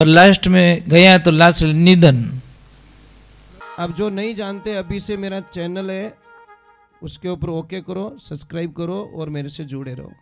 और लास्ट में गया तो लास्ट निधन। अब जो नहीं जानते अभी से मेरा चैनल है उसके ऊपर ओके करो, सब्सक्राइब करो और मेरे से जुड़े रहो।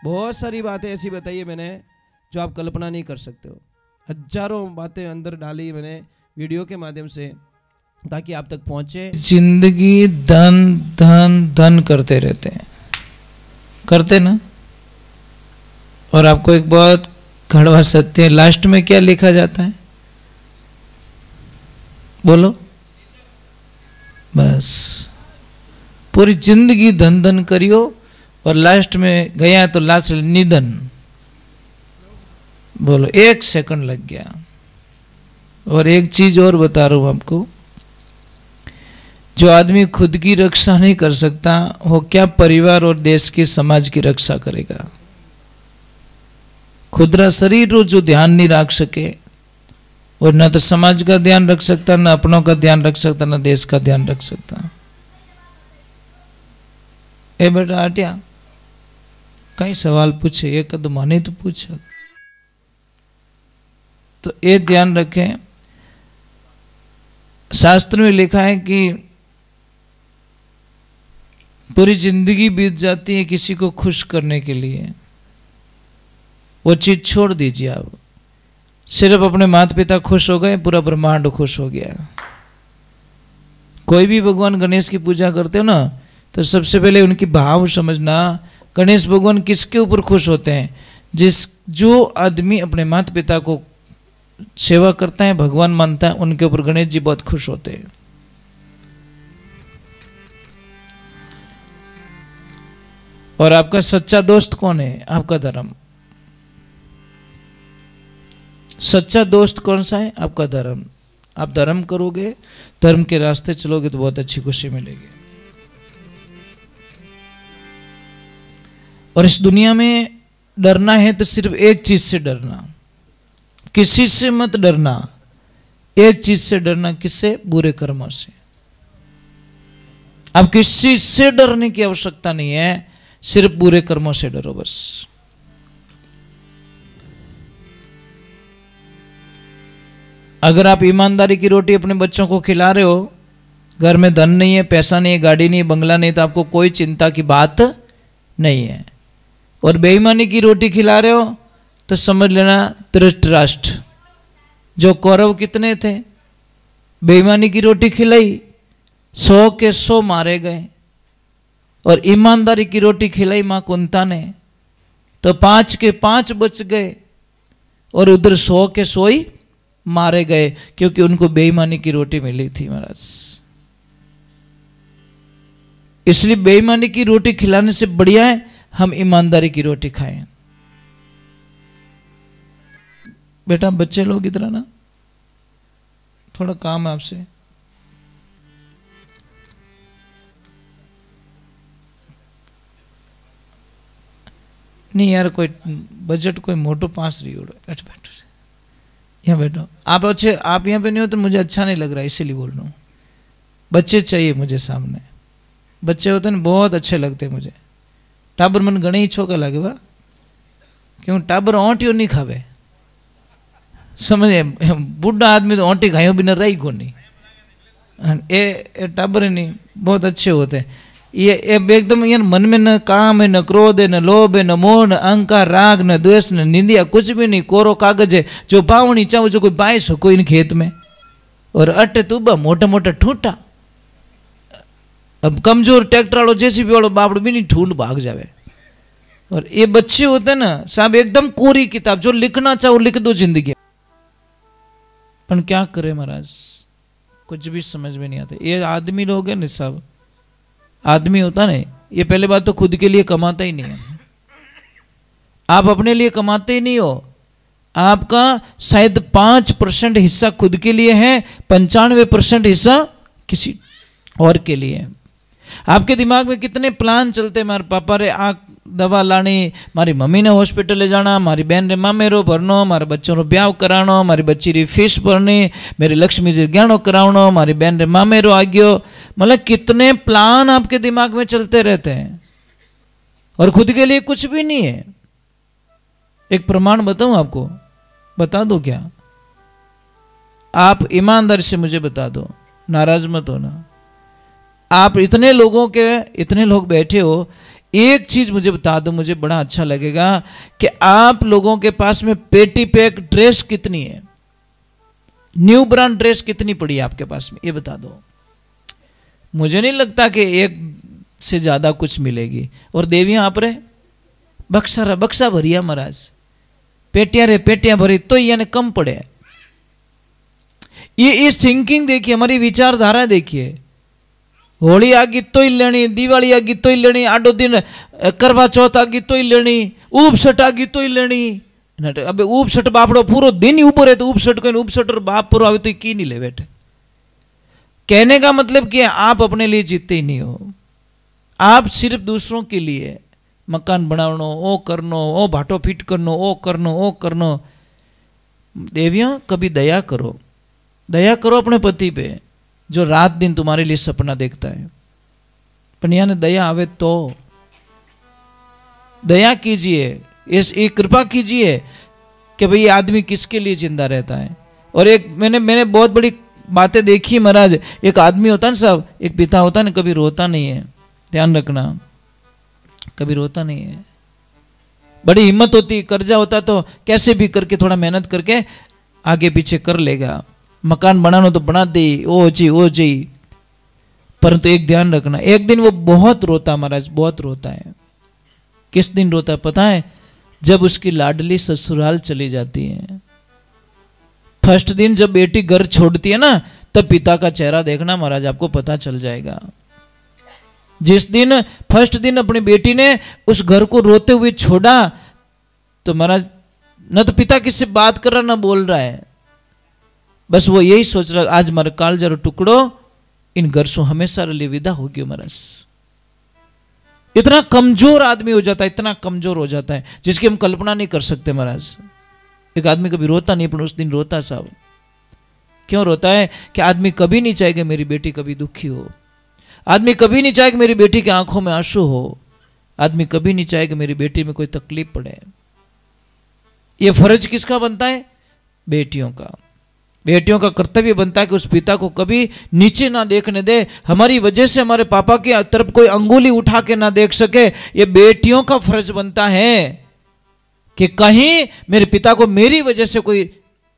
बहुत सारी बातें ऐसी बताई है मैंने जो आप कल्पना नहीं कर सकते हो। हजारों बातें अंदर डाली मैंने वीडियो के माध्यम से ताकि आप तक पहुंचे। जिंदगी धन धन धन करते रहते हैं, करते ना। और आपको एक बहुत कड़वा सत्य है, लास्ट में क्या लिखा जाता है बोलो? बस पूरी जिंदगी धन धन करियो और लास्ट में गया तो लास्ट निधन। बोलो, 1 सेकंड लग गया। और एक चीज और बता रहा हूं आपको, जो आदमी खुद की रक्षा नहीं कर सकता वो क्या परिवार और देश की समाज की रक्षा करेगा? खुदरा शरीर जो ध्यान नहीं रख सके और न तो समाज का ध्यान रख सकता, न अपनों का ध्यान रख सकता, न देश का ध्यान रख सकता। ए बेटा आटिया कई सवाल पूछे, एक कद माने तो पूछो। तो ये ध्यान रखें, शास्त्र में लिखा है कि पूरी जिंदगी बीत जाती है किसी को खुश करने के लिए, वो चीज छोड़ दीजिए। आप सिर्फ अपने माता पिता खुश हो गए, पूरा ब्रह्मांड खुश हो गया। कोई भी भगवान गणेश की पूजा करते हो ना, तो सबसे पहले उनकी भाव समझना। गणेश भगवान किसके ऊपर खुश होते हैं? जो आदमी अपने माता पिता को सेवा करता है, भगवान मानता है, उनके ऊपर गणेश जी बहुत खुश होते हैं। और आपका सच्चा दोस्त कौन है? आपका धर्म। सच्चा दोस्त कौन सा है? आपका धर्म। आप धर्म करोगे, धर्म के रास्ते चलोगे तो बहुत अच्छी खुशी मिलेगी। और इस दुनिया में डरना है तो सिर्फ एक चीज से डरना, किसी से मत डरना। एक चीज से डरना, किससे? बुरे कर्मों से। अब किसी से डरने की आवश्यकता नहीं है, सिर्फ बुरे कर्मों से डरो बस। अगर आप ईमानदारी की रोटी अपने बच्चों को खिला रहे हो, घर में धन नहीं है, पैसा नहीं है, गाड़ी नहीं है, बंगला नहीं, तो आपको कोई चिंता की बात नहीं है। और बेईमानी की रोटी खिला रहे हो तो समझ लेना धृतराष्ट्र, जो कौरव कितने थे, बेईमानी की रोटी खिलाई 100 के 100 मारे गए। और ईमानदारी की रोटी खिलाई मां कुंता ने तो 5 के 5 बच गए और उधर 100 के 100 ही मारे गए, क्योंकि उनको बेईमानी की रोटी मिली थी महाराज। इसलिए बेईमानी की रोटी खिलाने से बढ़िया है हम ईमानदारी की रोटी खाएं। बेटा बच्चे लोग इधर ना, थोड़ा काम है आपसे। नहीं यार, कोई बजट कोई मोटो पास रही हो। बैठो बैठो, यहाँ बैठो। आप अच्छे, आप यहाँ पे नहीं हो तो मुझे अच्छा नहीं लग रहा, इसीलिए बोल रहा हूँ। बच्चे चाहिए मुझे सामने, बच्चे होते हैं बहुत अच्छे लगते हैं मुझे। टाबर मन घणी छोका लगे वा, क्यों? टाबर ओंटियों नहीं खावे, समझे? बुढ़ा आदमी तो ओंटी खाइयों बिना रही को नहीं। ये टाबर नहीं, बहुत अच्छे होते हैं। ये एकदम यार मन में न काम है, न क्रोध है, न लोभ है, न मोह, न अहंकार, राग, न द्वेष, न निंदिया, कुछ भी नहीं। कोरो कागज है जो पावनी चाहो, जो कोई बाईस हो कोई इन खेत में। और अट्टे तुबा मोटा मोटा ठूटा। अब कमजोर ट्रैक्टर वालों जेसीबी वालों बापड़ भी नहीं ठूंड भाग जावे। और ये बच्चे होते हैं ना साहब, एकदम कोरी किताब, जो लिखना चाहो लिख दो जिंदगी। पर क्या करे महाराज, कुछ भी समझ में नहीं आता। ये आदमी लोग है ना साहब, आदमी होता नहीं, ये पहले बात तो खुद के लिए कमाता ही नहीं है। आप अपने लिए कमाते ही नहीं हो। आपका शायद 5% हिस्सा खुद के लिए है, 95% हिस्सा किसी और के लिए है। आपके दिमाग में कितने प्लान चलते हैं, मारे पापा रे आँख दवा लानी, मारी मम्मी ने हॉस्पिटल ले जाना, मारी बहन रे मामेरो भरनो, मारे बच्चों रो ब्याह कराणो, मारी बच्ची री फीस भरनी, मेरी लक्ष्मी जी ज्ञानो करावनो, मारी बहन रे मामेरो आ गयो। मतलब कितने प्लान आपके दिमाग में चलते रहते हैं और खुद के लिए कुछ भी नहीं है। एक प्रमाण बताऊं आपको, बता दो क्या? आप ईमानदारी से मुझे बता दो, नाराज मत होना। आप इतने लोग बैठे हो, एक चीज मुझे बता दो, मुझे बड़ा अच्छा लगेगा कि आप लोगों के पास में पेटी पैक ड्रेस कितनी है, न्यू ब्रांड ड्रेस कितनी पड़ी है आपके पास में, ये बता दो। मुझे नहीं लगता कि एक से ज्यादा कुछ मिलेगी। और देवियां आप रहे बक्सा भरिया महाराज, पेटियां भरी तो यानी कम पड़े। ये थिंकिंग देखिए, हमारी विचारधारा देखिए। होली आगी तो ही लेनी, दिवाली आगी तो ही लेनी, आडो दिन करवा चौथ आगी तो ही लेनी, ऊपसट आगी तो ही लेनी। अब ऊपसट बापड़ो पूरो दिन ही ऊपर है तो ऊपसट कोई ऊपसट और बाप पूरा तो की नहीं ले बैठे। कहने का मतलब कि आप अपने लिए जीते ही नहीं हो, आप सिर्फ दूसरों के लिए मकान बनावनो, ओ करनो, ओ भाटो फिट करनो, ओ करनो। देवियों कभी दया करो अपने पति पे जो रात दिन तुम्हारे लिए सपना देखता है। पर यहाँ दया आवे तो दया कीजिए, एक कृपा कीजिए कि भाई आदमी किसके लिए जिंदा रहता है। और एक मैंने बहुत बड़ी बातें देखी महाराज। एक आदमी होता है ना साहब, एक पिता होता है ना, कभी रोता नहीं है, ध्यान रखना, कभी रोता नहीं है। बड़ी हिम्मत होती, कर्जा होता तो कैसे भी करके थोड़ा मेहनत करके आगे पीछे कर लेगा, मकान बनाना तो बना दे, ओ जी। परंतु एक ध्यान रखना, एक दिन वो बहुत रोता महाराज, बहुत रोता है। किस दिन रोता है पता है? जब उसकी लाडली ससुराल चली जाती है। फर्स्ट दिन जब बेटी घर छोड़ती है ना, तब पिता का चेहरा देखना महाराज, आपको पता चल जाएगा। जिस दिन फर्स्ट दिन अपनी बेटी ने उस घर को रोते हुए छोड़ा, तो महाराज न तो पिता किससे बात कर रहा, ना बोल रहा है, बस वो यही सोच रहा, आज मारे काल जरो टुकड़ो इन घर से हमेशा लिए विदा हो गयो महाराज। इतना कमजोर आदमी हो जाता है, इतना कमजोर हो जाता है जिसकी हम कल्पना नहीं कर सकते महाराज। एक आदमी कभी रोता नहीं, पर उस दिन रोता साहब। क्यों रोता है? कि आदमी कभी नहीं चाहेगा मेरी बेटी कभी दुखी हो, आदमी कभी नहीं चाहेगा मेरी बेटी की आंखों में आंसू हो, आदमी कभी नहीं चाहेगा मेरी बेटी में कोई तकलीफ पड़े। ये फर्ज किसका बनता है? बेटियों का। बेटियों का कर्तव्य बनता है कि उस पिता को कभी नीचे ना देखने दे, हमारी वजह से हमारे पापा की तरफ कोई अंगुली उठा के ना देख सके। ये बेटियों का फर्ज बनता है कि कहीं मेरे पिता को मेरी वजह से कोई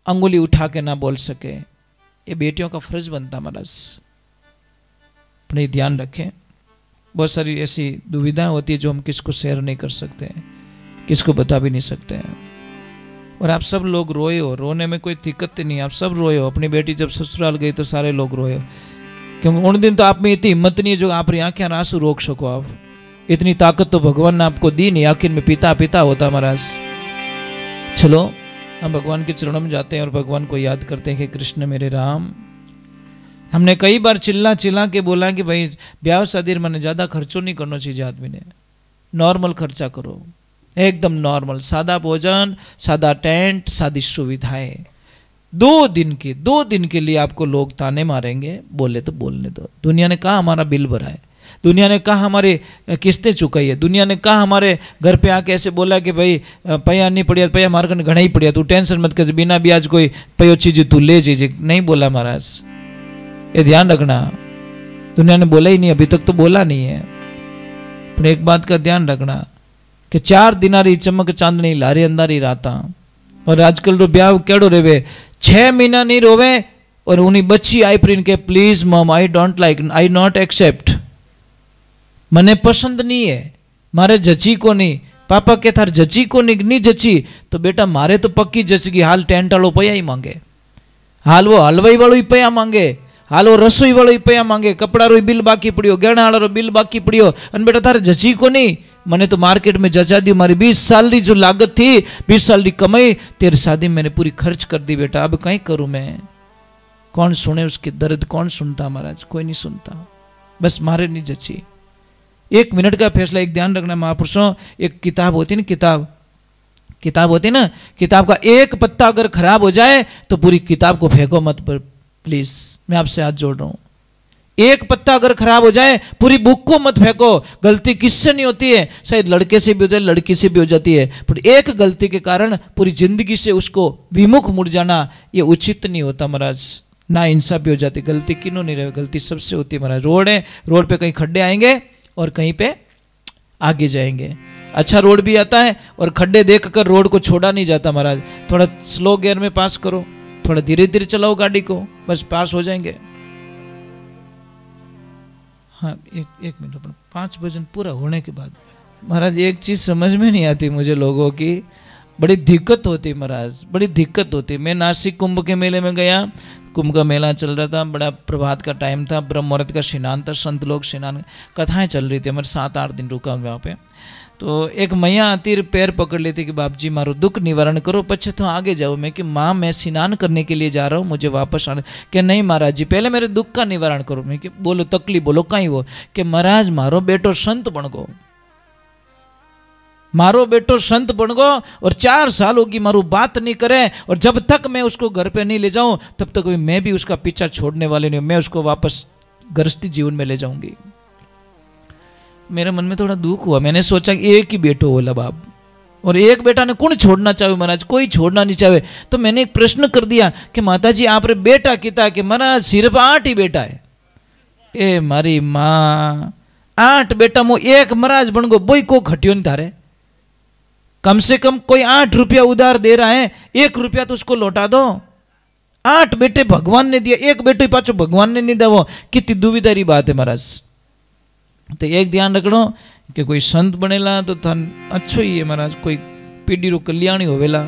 अंगुली उठा के ना बोल सके। ये बेटियों का फर्ज बनता महाराज। अपने ध्यान रखें। बहुत सारी ऐसी दुविधाएं होती है जो हम किसको शेयर नहीं कर सकते, किसको बता भी नहीं सकते हैं। और आप सब लोग रोए हो, रोने में कोई दिक्कत नहीं, आप सब रोए हो। अपनी बेटी जब ससुराल गई तो सारे लोग रोए हो, क्योंकि उन दिन तो आप में इतनी हिम्मत नहीं है जो आप आंखें आंसू रोक सको। आप इतनी ताकत तो भगवान ने आपको दी नहीं, आखिर में पिता होता महाराज। चलो हम भगवान के चरणों में जाते हैं और भगवान को याद करते हैं कि कृष्ण मेरे राम। हमने कई बार चिल्ला के बोला कि भाई ब्याह शादी में ज़्यादा खर्चो नहीं करना चाहिए, आदमी ने नॉर्मल खर्चा करो, एकदम नॉर्मल, सादा भोजन, सादा टेंट, सादी सुविधाएं। 2 दिन के लिए आपको लोग ताने मारेंगे, बोले तो बोलने दो। दुनिया ने कहा हमारा बिल भरा है, दुनिया ने कहा हमारी किस्तें चुकाई है, दुनिया ने कहा हमारे घर पे आके ऐसे बोला कि भाई पैया नहीं पड़िया, पैया हमारे कन घना ही पड़िया, तू टेंशन मत कर, बिना ब्याज कोई पयो चीज तू ले चीज नहीं बोला महाराज। ये ध्यान रखना, दुनिया ने बोला ही नहीं, अभी तक तो बोला नहीं है। पर एक बात का ध्यान रखना कि 4 दिनारी चमक चांदनी लारी अंधारी राता। और आजकल तो ब्याह केड़ो रेवे, 6 महीना नहीं रोवे और उन्हीं बच्ची आई प्रिंट के please mom I don't like, I not accept, मने पसंद नहीं है, मारे जची को नहीं। पापा के थार जची को नहीं जची तो बेटा मारे तो पक्की जचगी। हाल टेंट वालों पया ही मांगे, हाल वो हलवाई वालों ही पया मांगे, हाल वो रसोई वालों ही पया मांगे, कपड़ा रो बिल बाकी पड़ियो, गहना वाला बिल बाकी पड़ियो, अन बेटा थारे जची को नहीं। मैंने तो मार्केट में जचा दी, हमारी 20 साल की जो लागत थी, 20 साल की कमाई, तेरी शादी मैंने पूरी खर्च कर दी बेटा, अब कहीं करूं मैं। कौन सुने उसके दर्द, कौन सुनता महाराज? कोई नहीं सुनता, बस मारे नहीं जची। 1 मिनट का फैसला। एक ध्यान रखना महापुरुषों, एक किताब होती ना, किताब होती ना, किताब का एक पत्ता अगर खराब हो जाए तो पूरी किताब को फेंको मत, प्लीज मैं आपसे हाथ जोड़ रहा हूं। एक पत्ता अगर खराब हो जाए पूरी बुक को मत फेंको। गलती किससे नहीं होती है, शायद लड़के से भी हो जाए, लड़की से भी हो जाती है, पर एक गलती के कारण पूरी जिंदगी से उसको विमुख मुड़ जाना ये उचित नहीं होता महाराज। ना इंसाफी हो जाती। गलती किन्हों नहीं रहे, गलती सबसे होती है महाराज। रोड है, रोड पे कहीं खड्डे आएंगे और कहीं पे आगे जाएंगे। अच्छा रोड भी आता है और खड्डे देखकर रोड को छोड़ा नहीं जाता महाराज। थोड़ा स्लो गियर में पास करो, थोड़ा धीरे धीरे चलाओ गाड़ी को, बस पास हो जाएंगे। हाँ एक मिनट, अपन 5 भजन पूरा होने के बाद महाराज एक चीज समझ में नहीं आती मुझे, लोगों की बड़ी दिक्कत होती महाराज, बड़ी दिक्कत होती। मैं नासिक कुंभ के मेले में गया, कुंभ का मेला चल रहा था, बड़ा प्रभात का टाइम था, ब्रह्म मुहूर्त का स्नान था, संत लोग स्नान, कथाएं चल रही थी। हमारे 7-8 दिन रुका वहाँ पे। तो एक मैया आती, पैर पकड़ लेती कि बाप जी मारो दुख निवारण करो, पछे तो आगे जाओ। मैं कि माँ मैं स्नान करने के लिए जा रहा हूँ, मुझे वापस आना। कि नहीं महाराज जी पहले मेरे दुख का निवारण करो। मैं कि बोलो तकलीफ बोलो कहीं वो, कि महाराज मारो बेटो संत बन गो, मारो बेटो संत बन गो, और 4 साल होगी मारू बात नहीं करे, और जब तक मैं उसको घर पे नहीं ले जाऊं तब तक मैं भी उसका पीछा छोड़ने वाले नहीं हूं, मैं उसको वापस गृहस्थी जीवन में ले जाऊंगी। मेरे मन में थोड़ा दुख हुआ। मैंने सोचा कि एक ही बेटो होला बाप, और एक बेटा ने कौन छोड़ना चाहे महाराज, कोई छोड़ना नहीं चाहे। तो मैंने एक प्रश्न कर दिया कि माता जी आप रे बेटा किता, कि महाराज सिर्फ 8 ही बेटा है। ए मारी माँ 8 बेटा मो एक महाराज बन गो, बोई को घटियो नहीं थारे। कम से कम कोई 8 रुपया उधार दे रहा है, 1 रुपया तो उसको लौटा दो। 8 बेटे भगवान ने दिया, एक बेटे पाचो भगवान ने नहीं दिया, वो कितनी दुविधारी बात है महाराज। तो एक ध्यान रखो कि कोई संत बनेला तो थान अच्छो ही है महाराज, कोई पीढ़ी रो कल्याणी होवेला,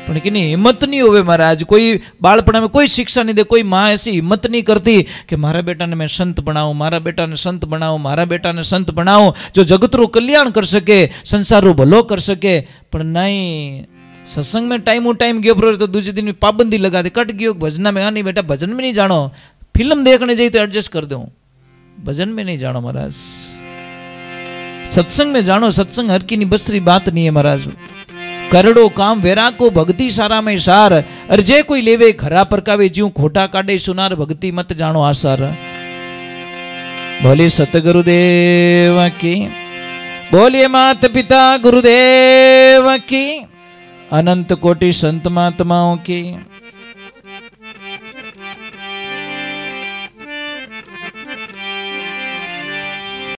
पण कि नहीं हिम्मत नहीं होवे महाराज। कोई बालपणा में कोई शिक्षा नहीं दे, कोई माँ ऐसी हिम्मत नहीं करती कि मारा बेटा ने मैं संत बनाऊं, मारा बेटा ने संत बनाऊं, मारा बेटा ने संत बनाऊं जो जगत रो कल्याण कर सके, संसार रो भलो कर सके। पर नहीं, सत्संग में टाइम गयो तो दूसरे दिन में पाबंदी लगा दे, कट गयो भजना में। नहीं बेटा भजन में नहीं जानो, फिल्म देखने जाइए तो एडजस्ट कर दो, भजन में नहीं जानो महाराज, सत्संग में जानो। सत्संग हर की बसरी बात नहीं है महाराज। करड़ो काम वेरा को भक्ति सारा में सार, अरे जे कोई लेवे खरा परकावे, ज्यों खोटा काटे सुनार, भक्ति मत जानो आसार। बोले सतगुरुदेव की, बोलिए मात पिता गुरुदेव की, अनंत कोटि संत महात्माओं की।